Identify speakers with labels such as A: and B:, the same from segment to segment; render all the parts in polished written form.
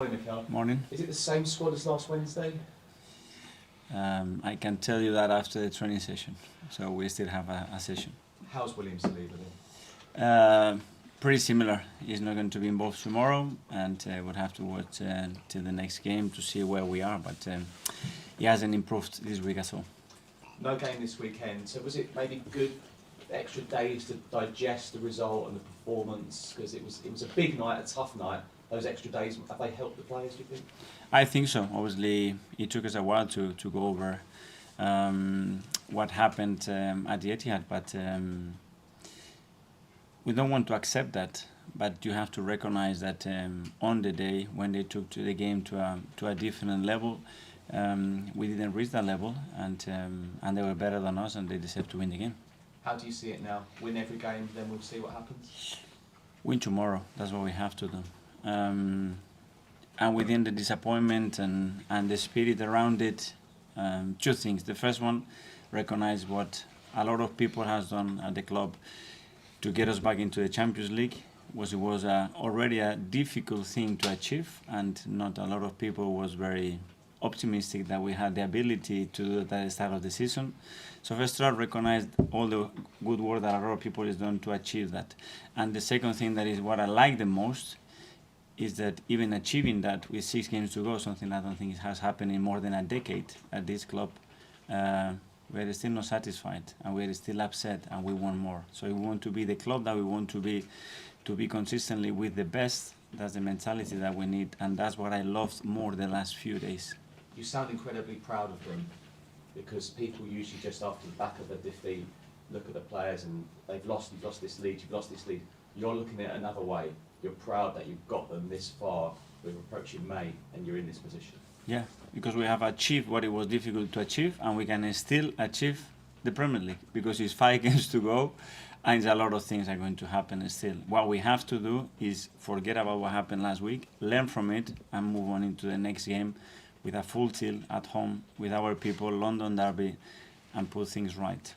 A: Morning, Mikel.
B: Morning.
A: Is it the same squad as last Wednesday?
B: I can tell you that after the training session, so we still have a session.
A: How's Williams to leave with him?
B: Pretty similar. He's not going to be involved tomorrow, and we'll have to watch till the next game to see where we are. But he hasn't improved this week at all.
A: No game this weekend, so was it maybe good extra days to digest the result and the performance? Because it was a big night, a tough night. Those extra days, have they helped the players, do you think?
B: I think so. Obviously, it took us a while to go over what happened at the Etihad, but we don't want to accept that. But you have to recognize that on the day when they took to the game to a different level, we didn't reach that level, and they were better than us, and they deserve to win the game.
A: How do you see it now? Win every game, then we'll see what happens?
B: Win tomorrow. That's what we have to do. And within the disappointment and the spirit around it, two things. The first one, recognize what a lot of people has done at the club to get us back into the Champions League. It was already a difficult thing to achieve, and not a lot of people was very optimistic that we had the ability to do that at the start of the season. So first of all, recognize all the good work that a lot of people has done to achieve that. And the second thing, that is what I like the most, is that even achieving that with 6 games to go, something I don't think has happened in more than a decade at this club, we're still not satisfied, and we're still upset, and we want more. So we want to be the club that we want to be consistently with the best. That's the mentality that we need, and that's what I loved more the last few days.
A: You sound incredibly proud of them, because people usually just after the back of a defeat look at the players and you've lost this lead, you've lost this lead. You're looking at it another way. You're proud that you've got them this far. We're approaching May and you're in this position.
B: Yeah, because we have achieved what it was difficult to achieve, and we can still achieve the Premier League, because it's 5 games to go, and a lot of things are going to happen still. What we have to do is forget about what happened last week, learn from it, and move on into the next game with a full tilt at home with our people, London derby, and put things right.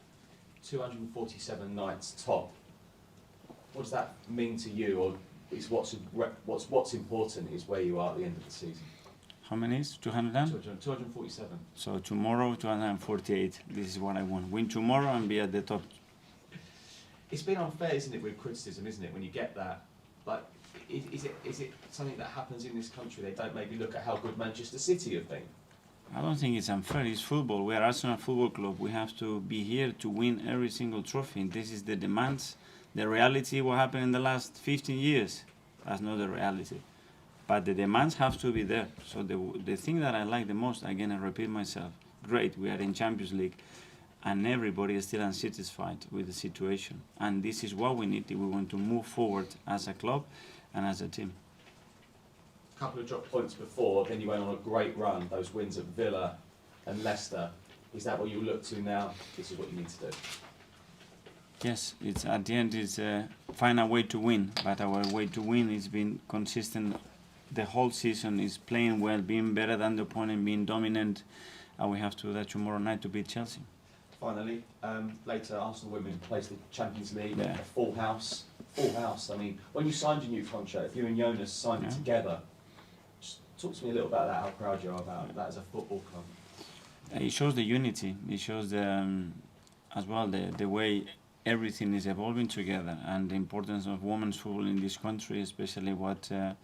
A: 247 nights top. What does that mean to you, or is what's important is where you are at the end of the season?
B: How many is 200?
A: 247.
B: So tomorrow 248. This is what I want. Win tomorrow and be at the top.
A: It's been unfair, isn't it, with criticism, isn't it, when you get that? Like, is it something that happens in this country? They don't maybe look at how good Manchester City have been.
B: I don't think it's unfair. It's football. We are Arsenal Football Club. We have to be here to win every single trophy. This is the demands. The reality, what happened in the last 15 years, that's not the reality. But the demands have to be there. So the thing that I like the most, again, I repeat myself, great, we are in Champions League, and everybody is still unsatisfied with the situation. And this is what we need if we want to move forward as a club and as a team.
A: A couple of drop points before, then you went on a great run, those wins at Villa and Leicester. Is that what you look to now? This is what you need to do?
B: Yes, it's at the end, it's find a way to win, but our way to win is being consistent the whole season, is playing well, being better than the opponent, being dominant, and we have to do that tomorrow night to beat Chelsea.
A: Finally, later Arsenal women plays the Champions League,
B: Yeah.
A: a full house. Full house. I mean, when you signed your new contract, if you and Jonas signed it together, just talk to me a little about that, how proud you are about that as a football club.
B: It shows the unity, it shows as well the way everything is evolving together, and the importance of women's football in this country, especially what the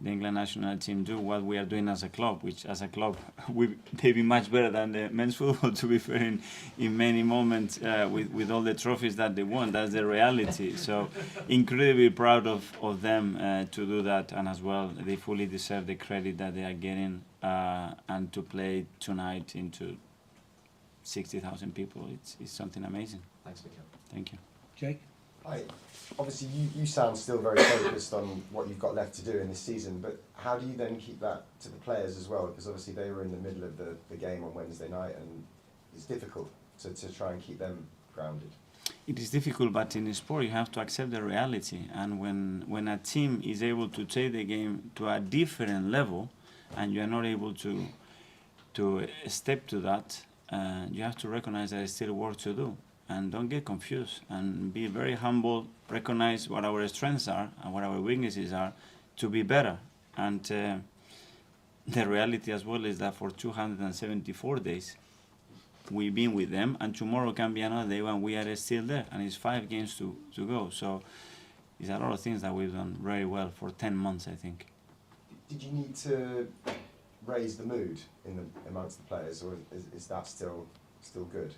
B: England national team do, what we are doing as a club, which as a club we may be much better than the men's football, to be fair, in many moments with all the trophies that they won. That's the reality. So incredibly proud of them to do that, and as well they fully deserve the credit that they are getting, and to play tonight into 60,000 people. It's something amazing.
A: Thanks, Mikel.
B: Thank you.
C: Jake?
D: Hi. Obviously, you sound still very focused on what you've got left to do in this season, but how do you then keep that to the players as well? Because obviously they were in the middle of the game on Wednesday night, and it's difficult to try and keep them grounded.
B: It is difficult, but in sport you have to accept the reality. And when a team is able to take the game to a different level, and you are not able to step to that, you have to recognize that there's still work to do. And don't get confused, and be very humble, recognize what our strengths are and what our weaknesses are, to be better. And the reality as well is that for 274 days, we've been with them, and tomorrow can be another day when we are still there, and it's 5 games to go. So it's a lot of things that we've done very well for 10 months, I think.
D: Did you need to raise the mood amongst the players, or is that still good?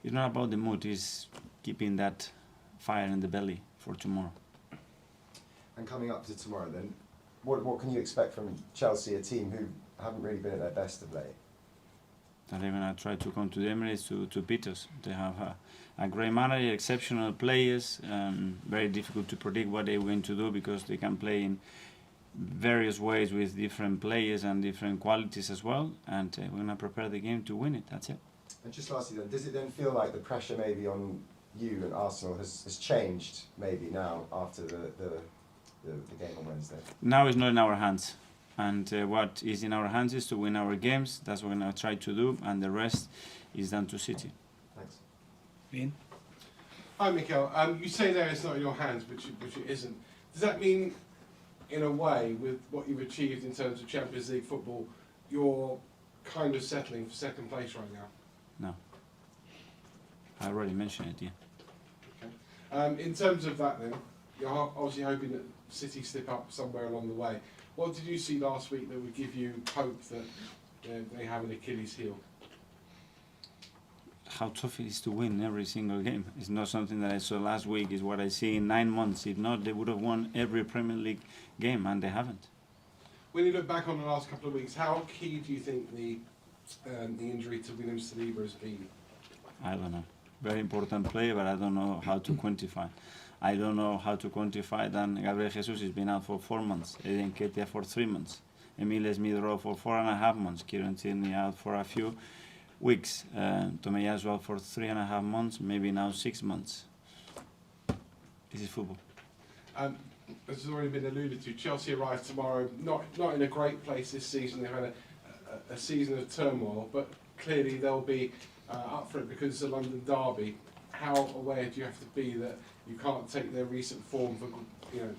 B: It's not about the mood, it's keeping that fire in the belly for tomorrow.
D: And coming up to tomorrow then, what can you expect from Chelsea, a team who haven't really been at their best of late?
B: That they're going to try to come to the Emirates to beat us. They have a great manager, exceptional players, very difficult to predict what they're going to do because they can play in various ways with different players and different qualities as well, and we're going to prepare the game to win it, that's it.
D: And just lastly then, does it then feel like the pressure maybe on you and Arsenal has changed maybe now after the game on Wednesday?
B: Now it's not in our hands, and what is in our hands is to win our games. That's what we're going to try to do, and the rest is down to City.
D: Thanks.
C: Ian?
E: Hi, Mikel. You say there it's not in your hands, which it isn't. Does that mean, in a way, with what you've achieved in terms of Champions League football, you're kind of settling for second place right now?
B: No. I already mentioned it, yeah.
E: Okay. In terms of that then, you're obviously hoping that City slip up somewhere along the way. What did you see last week that would give you hope that they have an Achilles heel?
B: How tough it is to win every single game. It's not something that I saw last week, it's what I see in 9 months. If not, they would have won every Premier League game, and they haven't.
E: When you look back on the last couple of weeks, how key do you think the injury to William Saliba has been?
B: I don't know. Very important player, but I don't know how to quantify. I don't know how to quantify that Gabriel Jesus has been out for 4 months, Eden Ketia for 3 months, Emile Smith-Rowe for 4.5 months, Kieran Tierney out for a few weeks, Tomiyasu as well for 3.5 months, maybe now 6 months. This is football.
E: As has already been alluded to, Chelsea arrive tomorrow, not in a great place this season. They've had a season of turmoil, but clearly they'll be up for it because it's a London derby. How aware do you have to be that you can't take their recent form for, you know?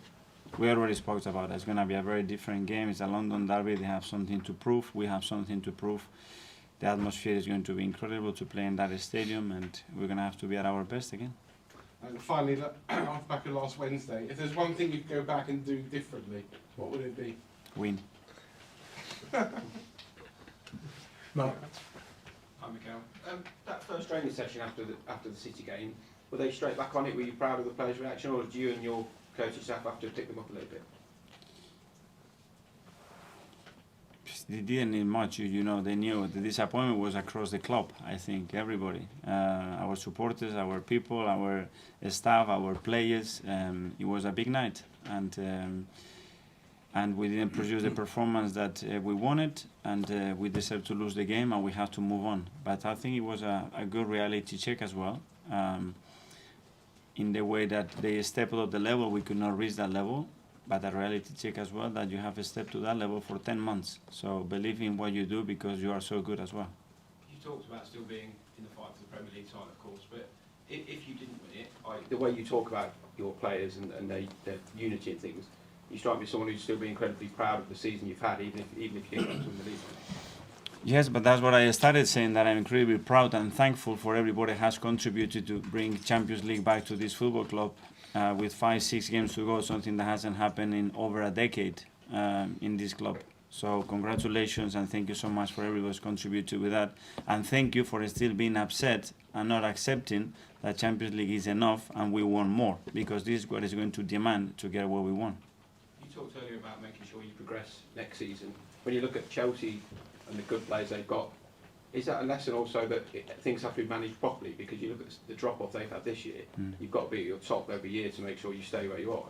B: We already spoke about it. It's going to be a very different game. It's a London derby. They have something to prove. We have something to prove. The atmosphere is going to be incredible to play in that stadium, and we're going to have to be at our best again.
E: And finally, off back of last Wednesday, if there's one thing you could go back and do differently, what would it be?
B: Win.
C: Mark?
F: Hi, Mikel. That first training session after the City game, were they straight back on it? Were you proud of the players' reaction, or did you and your coaching staff have to pick them up a little bit?
B: They didn't need much, you know. They knew the disappointment was across the club. I think everybody, our supporters, our people, our staff, our players. It was a big night, and we didn't produce the performance that we wanted, and we deserved to lose the game, and we have to move on. But I think it was a good reality check as well. In the way that they stepped up the level, we could not reach that level. But a reality check as well that you have stepped to that level for 10 months. So believe in what you do because you are so good as well.
F: You talked about still being in the fight for the Premier League title, of course, but if you didn't win it, the way you talk about your players and their unity and things, you strike me as someone who'd still be incredibly proud of the season you've had, even if you didn't win the league.
B: Yes, but that's what I started saying, that I'm incredibly proud and thankful for everybody who has contributed to bring Champions League back to this football club. With 5-6 games to go, something that hasn't happened in over a decade in this club. So congratulations and thank you so much for everybody who's contributed with that. And thank you for still being upset and not accepting that Champions League is enough and we want more, because this is what is going to demand to get what we want.
F: You talked earlier about making sure you progress next season. When you look at Chelsea and the good players they've got, is that a lesson also that things have to be managed properly? Because you look at the drop-off they've had this year, you've got to be at your top every year to make sure you stay where you are.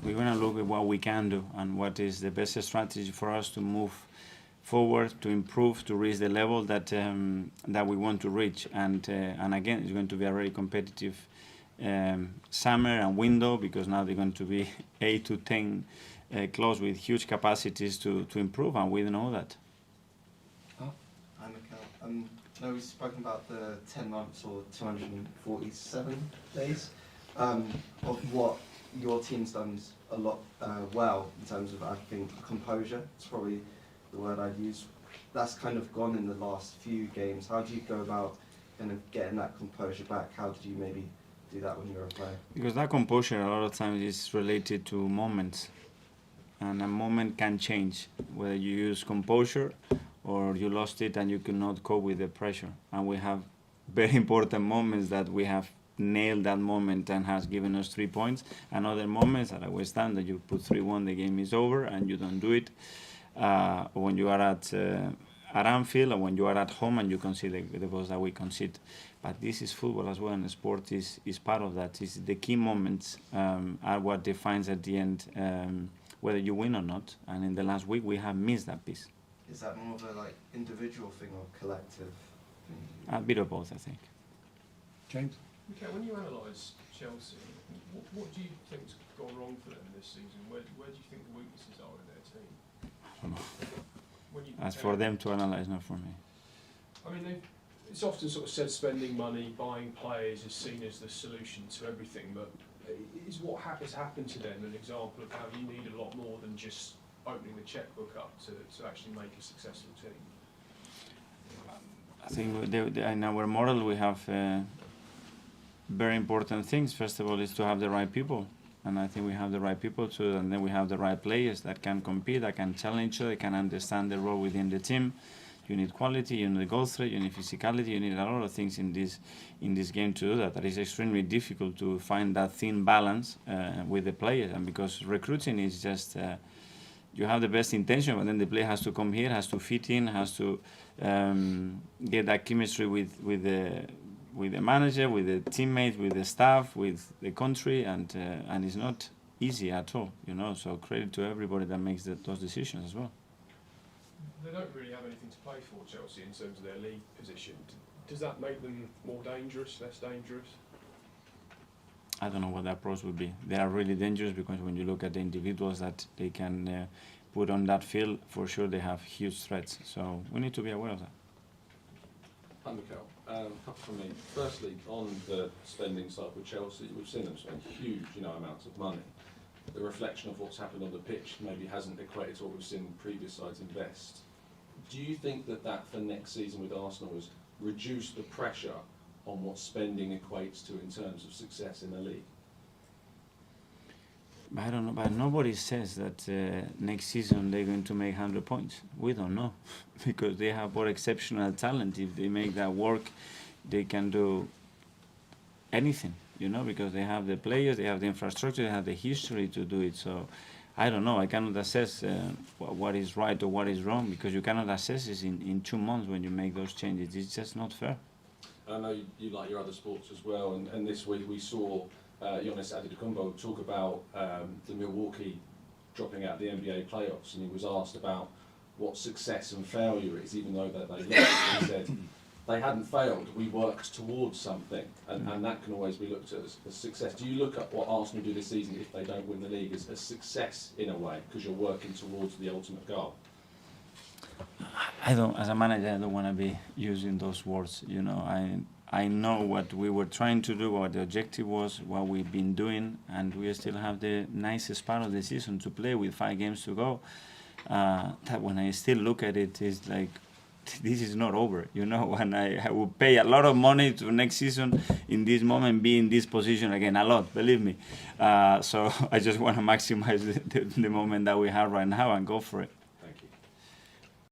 B: We're going to look at what we can do and what is the best strategy for us to move forward, to improve, to reach the level that that we want to reach. And again, it's going to be a very competitive summer and window, because now they're going to be 8 to 10 clubs with huge capacities to improve, and we know that.
G: Hi, Mikel. I know we've spoken about the 10 months or 247 days of what your team's done a lot well in terms of, I think, composure. It's probably the word I'd use. That's kind of gone in the last few games. How do you go about kind of getting that composure back? How did you maybe do that when you were a player?
B: Because that composure a lot of times is related to moments, and a moment can change whether you use composure or you lost it and you cannot cope with the pressure. And we have very important moments that we have nailed that moment and has given us 3 points, and other moments at a West Ham that you put 3-1, the game is over and you don't do it. When you are at Anfield, or when you are at home and you concede the goals that we concede. But this is football as well, and sport is part of that. It's the key moments are what defines at the end whether you win or not. And in the last week, we have missed that piece.
G: Is that more of a like individual thing or collective thing?
B: A bit of both, I think.
C: James?
H: Okay, when you analyse Chelsea, what do you think's gone wrong for them this season? Where do you think the weaknesses are in their team?
B: I don't know.
H: When you
B: That's
H: compare-
B: for them to analyse, not for me.
H: I mean, it's often sort of said spending money, buying players is seen as the solution to everything, but is what has happened to them an example of how you need a lot more than just opening the chequebook up to actually make a successful team?
B: I think in our model we have very important things. First of all, is to have the right people, and I think we have the right people too. And then we have the right players that can compete, that can challenge each other, can understand the role within the team. You need quality, you need goal threat, you need physicality, you need a lot of things in this game to do that. That is extremely difficult to find that thin balance with the players, and because recruiting is just you have the best intention, but then the player has to come here, has to fit in, has to get that chemistry with the manager, with the teammates, with the staff, with the country, and it's not easy at all, you know. So credit to everybody that makes those decisions as well.
H: They don't really have anything to play for, Chelsea, in terms of their league position. Does that make them more dangerous, less dangerous?
B: I don't know what the approach would be. They are really dangerous because when you look at the individuals that they can put on that field, for sure they have huge threats. So we need to be aware of that.
I: Hi, Mikel. A couple from me. Firstly, on the spending side with Chelsea, we've seen them spend huge, amounts of money. The reflection of what's happened on the pitch maybe hasn't equated to what we've seen previous sides invest. Do you think that for next season with Arsenal has reduced the pressure on what spending equates to in terms of success in the league?
B: I don't know, but nobody says that next season they're going to make 100 points. We don't know, because they have more exceptional talent. If they make that work, they can do anything, because they have the players, they have the infrastructure, they have the history to do it. So I don't know, I cannot assess what is right or what is wrong, because you cannot assess this in 2 months when you make those changes. It's just not fair.
I: I know you like your other sports as well, and this week we saw Giannis Antetokounmpo talk about the Milwaukee dropping out of the NBA playoffs, and he was asked about what success and failure is, even though that they lost. He said they hadn't failed, we worked towards something, and that can always be looked at as success. Do you look at what Arsenal do this season if they don't win the league as success in a way, because you're working towards the ultimate goal?
B: I don't, as a manager, I don't want to be using those words. I know what we were trying to do, what the objective was, what we've been doing, and we still have the nicest part of the season to play with 5 games to go. That when I still look at it, it's like, this is not over, and I will pay a lot of money to next season in this moment, be in this position again, a lot, believe me. So I just want to maximize the moment that we have right now and go for it.